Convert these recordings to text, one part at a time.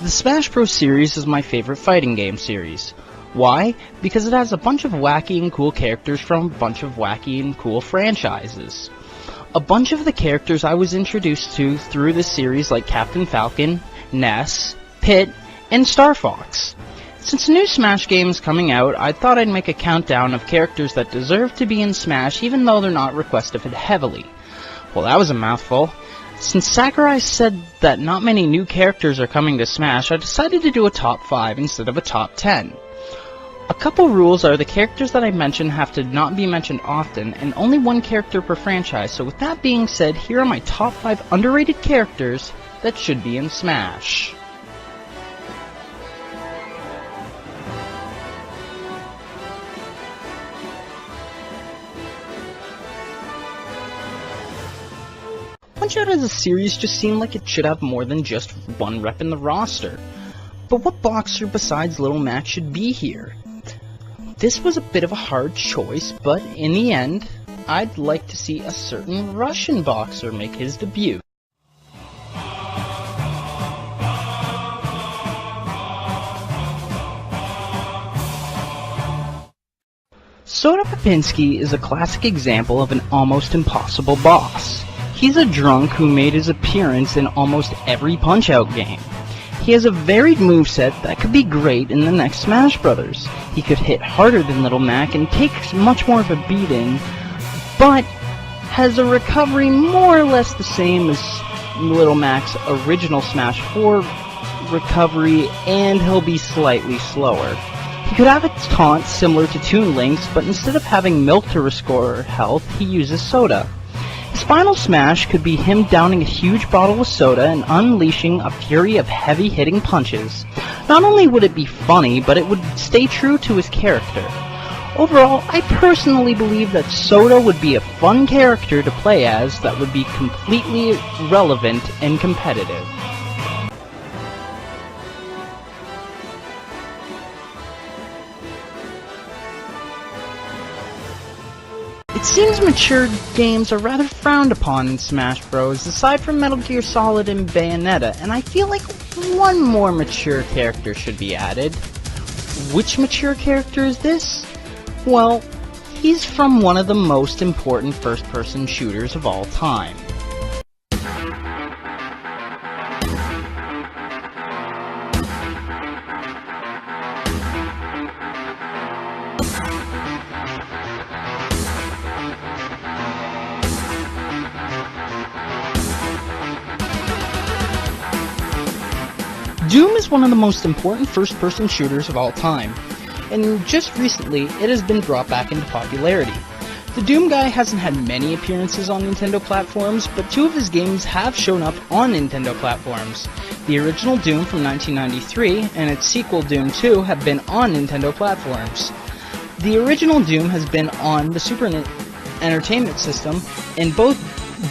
The Smash Bros. Series is my favorite fighting game series. Why? Because it has a bunch of wacky and cool characters from a bunch of wacky and cool franchises. A bunch of the characters I was introduced to through this series like Captain Falcon, Ness, Pit, and Star Fox. Since a new Smash game is coming out, I thought I'd make a countdown of characters that deserve to be in Smash even though they're not requested heavily. Well, that was a mouthful. Since Sakurai said that not many new characters are coming to Smash, I decided to do a top 5 instead of a top 10. A couple rules are the characters that I mention have to not be mentioned often, and only one character per franchise, so with that being said, here are my top 5 underrated characters that should be in Smash. Punch-Out as a series just seemed like it should have more than just one rep in the roster. But what boxer besides Little Mac should be here? This was a bit of a hard choice, but in the end, I'd like to see a certain Russian boxer make his debut. Soda Popinski is a classic example of an almost impossible boss. He's a drunk who made his appearance in almost every Punch-Out game. He has a varied moveset that could be great in the next Smash Bros. He could hit harder than Little Mac and take much more of a beating, but has a recovery more or less the same as Little Mac's original Smash 4 recovery, and he'll be slightly slower. He could have a taunt similar to Toon Link's, but instead of having milk to restore health, he uses soda. His final smash could be him downing a huge bottle of soda and unleashing a fury of heavy-hitting punches. Not only would it be funny, but it would stay true to his character. Overall, I personally believe that Soda would be a fun character to play as that would be completely relevant and competitive. It seems mature games are rather frowned upon in Smash Bros. Aside from Metal Gear Solid and Bayonetta, and I feel like one more mature character should be added. Which mature character is this? Well, he's from one of the most important first-person shooters of all time. Doom is one of the most important first-person shooters of all time, and just recently it has been brought back into popularity. The Doom guy hasn't had many appearances on Nintendo platforms, but 2 of his games have shown up on Nintendo platforms. The original Doom from 1993 and its sequel Doom 2 have been on Nintendo platforms. The original Doom has been on the Super Entertainment System, and both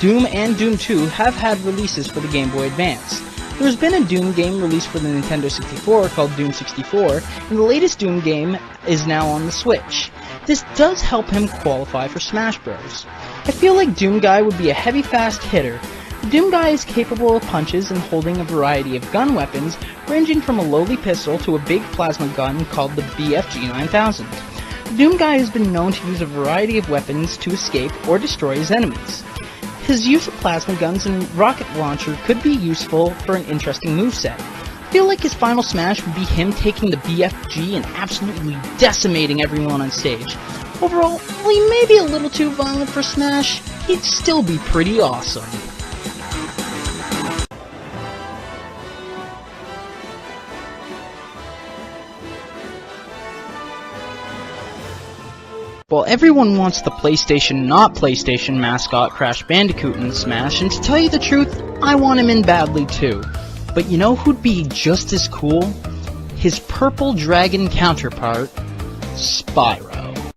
Doom and Doom 2 have had releases for the Game Boy Advance. There's been a Doom game released for the Nintendo 64 called Doom 64, and the latest Doom game is now on the Switch. This does help him qualify for Smash Bros. I feel like Doom Guy would be a heavy, fast hitter. The Doom Guy is capable of punches and holding a variety of gun weapons, ranging from a lowly pistol to a big plasma gun called the BFG 9000. The Doom Guy has been known to use a variety of weapons to escape or destroy his enemies. His use of plasma guns and rocket launcher could be useful for an interesting moveset. I feel like his final smash would be him taking the BFG and absolutely decimating everyone on stage. Overall, while he may be a little too violent for Smash, he'd still be pretty awesome. While everyone wants the PlayStation not PlayStation mascot Crash Bandicoot in Smash, and to tell you the truth, I want him in badly too. But you know who'd be just as cool? His purple dragon counterpart, Spyro.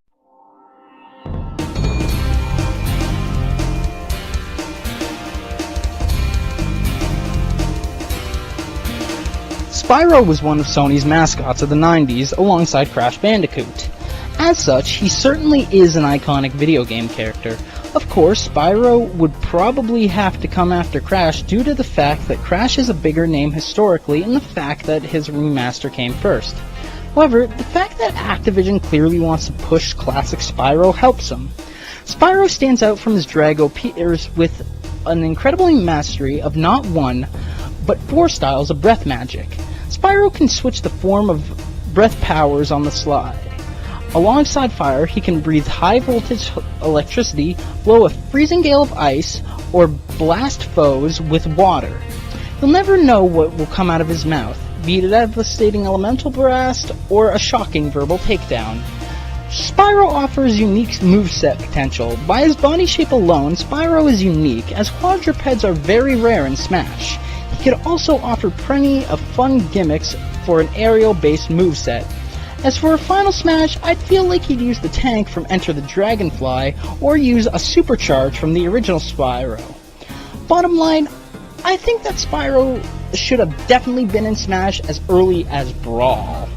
Spyro was one of Sony's mascots of the 90s alongside Crash Bandicoot. As such, he certainly is an iconic video game character. Of course, Spyro would probably have to come after Crash due to the fact that Crash is a bigger name historically and the fact that his remaster came first. However, the fact that Activision clearly wants to push classic Spyro helps him. Spyro stands out from his Drago peers with an incredible mastery of not one, but 4 styles of breath magic. Spyro can switch the form of breath powers on the slide. Alongside fire, he can breathe high-voltage electricity, blow a freezing gale of ice, or blast foes with water. You'll never know what will come out of his mouth, be it a devastating elemental blast or a shocking verbal takedown. Spyro offers unique moveset potential. By his body shape alone, Spyro is unique, as quadrupeds are very rare in Smash. He could also offer plenty of fun gimmicks for an aerial-based moveset. As for a final Smash, I'd feel like he'd use the tank from Enter the Dragonfly, or use a supercharge from the original Spyro. Bottom line, I think that Spyro should have definitely been in Smash as early as Brawl.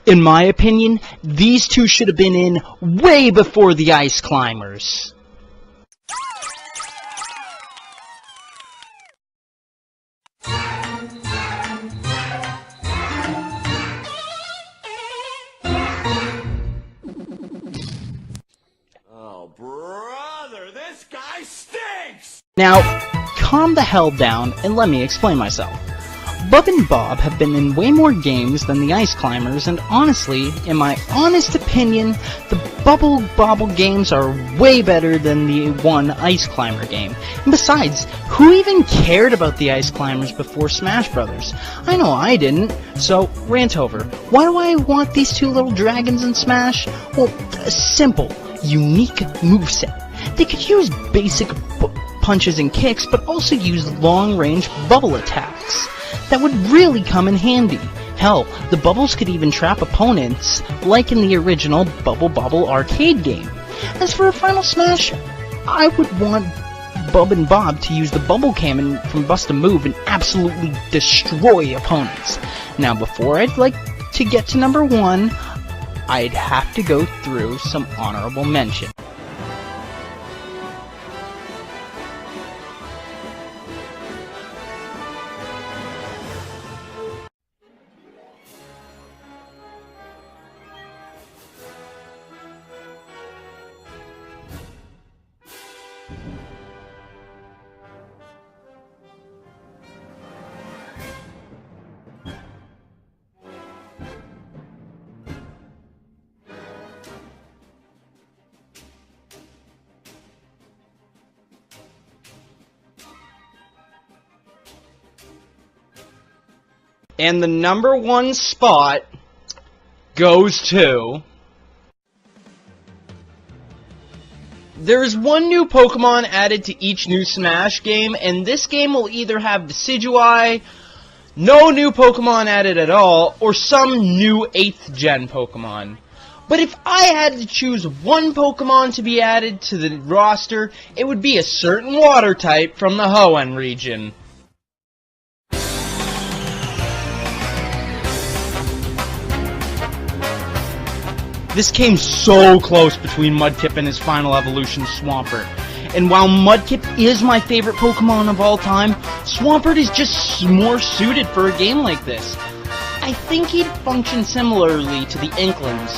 In my opinion, these two should have been in way before the Ice Climbers. Oh, brother, this guy stinks! Now, calm the hell down and let me explain myself. Bub and Bob have been in way more games than the Ice Climbers, and honestly, in my honest opinion, the Bubble Bobble games are way better than the one Ice Climber game. And besides, who even cared about the Ice Climbers before Smash Brothers? I know I didn't. So, rant over. Why do I want these two little dragons in Smash? Well, simple, unique moveset. They could use basic punches and kicks, but also use long-range bubble attacks. That would really come in handy. Hell, the bubbles could even trap opponents, like in the original Bubble Bobble arcade game. As for a final Smash, I would want Bub and Bob to use the bubble cannon from Bust a Move and absolutely destroy opponents. Now, before I'd like to get to number 1, I'd have to go through some honorable mention. And the number 1 spot goes to... There is one new Pokemon added to each new Smash game, and this game will either have Decidueye, no new Pokemon added at all, or some new 8th gen Pokemon. But if I had to choose one Pokemon to be added to the roster, it would be a certain water type from the Hoenn region. This came so close between Mudkip and his final evolution, Swampert. And while Mudkip is my favorite Pokemon of all time, Swampert is just more suited for a game like this. I think he'd function similarly to the Inklings.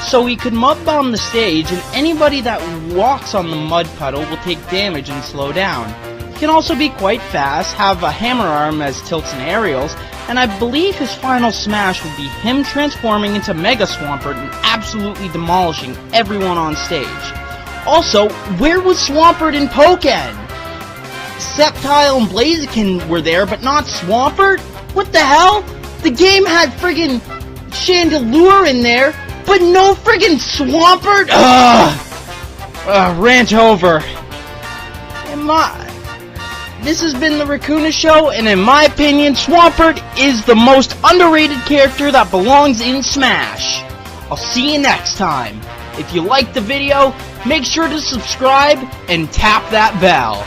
So he could mud bomb the stage, and anybody that walks on the mud puddle will take damage and slow down. He can also be quite fast, have a hammer arm as tilts and aerials, and I believe his final smash would be him transforming into Mega Swampert and absolutely demolishing everyone on stage. Also, where was Swampert in Pokken? Sceptile and Blaziken were there, but not Swampert? What the hell? The game had friggin' Chandelure in there, but no friggin' Swampert? Rant over. This has been the Rekuna Show, and in my opinion, Swampert is the most underrated character that belongs in Smash. I'll see you next time. If you liked the video, make sure to subscribe and tap that bell.